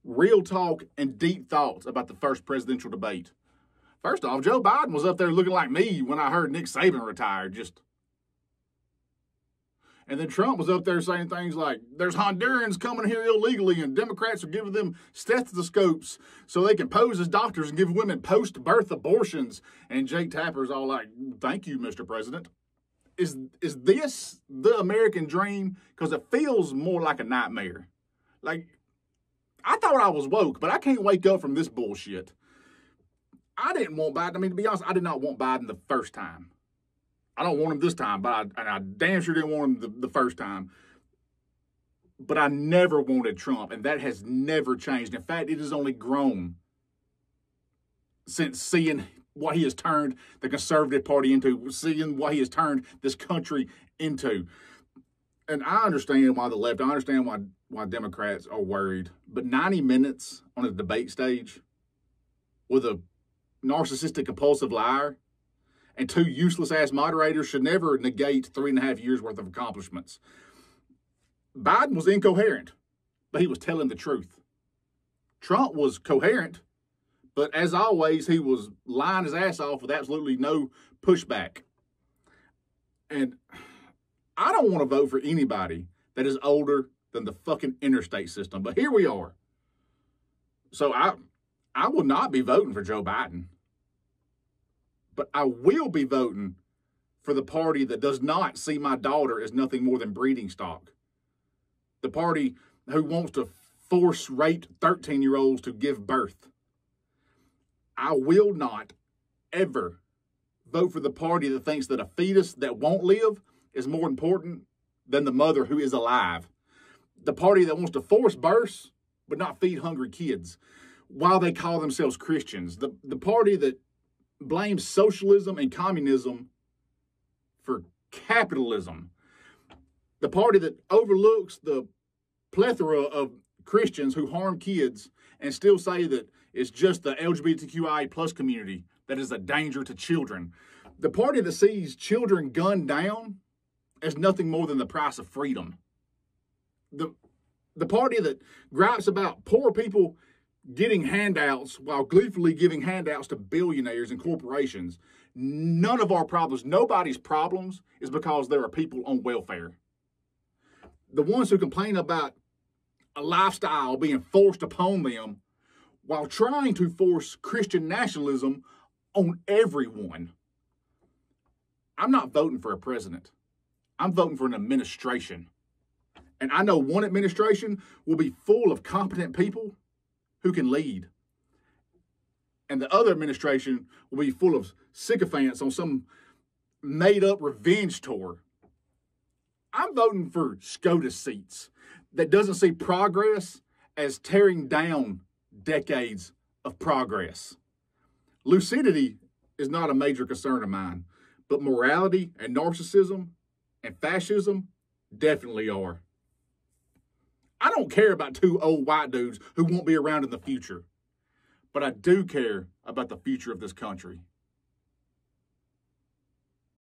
real talk and deep thoughts about the first presidential debate. First off, Joe Biden was up there looking like me when I heard Nick Saban retired. And then Trump was up there saying things like, there's Hondurans coming here illegally and Democrats are giving them stethoscopes so they can pose as doctors and give women post-birth abortions. And Jake Tapper's all like, thank you, Mr. President. Is this the American dream? Because it feels more like a nightmare. Like, I thought I was woke, but I can't wake up from this bullshit. I didn't want Biden. I mean, to be honest, I did not want Biden the first time. I don't want him this time, but I damn sure didn't want him the first time. But I never wanted Trump, and that has never changed. In fact, it has only grown since seeing what he has turned the conservative party into, seeing what he has turned this country into. And I understand why the left, I understand why Democrats are worried. But 90 minutes on a debate stage with a narcissistic, compulsive liar and two useless-ass moderators should never negate 3.5 years' worth of accomplishments. Biden was incoherent, but he was telling the truth. Trump was coherent, but as always, he was lying his ass off with absolutely no pushback. And I don't want to vote for anybody that is older than the fucking interstate system, but here we are. So I will not be voting for Joe Biden. But I will be voting for the party that does not see my daughter as nothing more than breeding stock. The party who wants to force rape 13-year-olds to give birth. I will not ever vote for the party that thinks that a fetus that won't live is more important than the mother who is alive. The party that wants to force births but not feed hungry kids while they call themselves Christians. The party that blames socialism and communism for capitalism. The party that overlooks the plethora of Christians who harm kids and still say that it's just the LGBTQI plus community that is a danger to children. The party that sees children gunned down as nothing more than the price of freedom. The party that gripes about poor people getting handouts while gleefully giving handouts to billionaires and corporations. None of our problems, nobody's problems, is because there are people on welfare. The ones who complain about a lifestyle being forced upon them while trying to force Christian nationalism on everyone. I'm not voting for a president. I'm voting for an administration. And I know one administration will be full of competent people who can lead. And the other administration will be full of sycophants on some made-up revenge tour. I'm voting for SCOTUS seats that doesn't see progress as tearing down decades of progress. Lucidity is not a major concern of mine, but morality and narcissism and fascism definitely are. I don't care about two old white dudes who won't be around in the future, but I do care about the future of this country.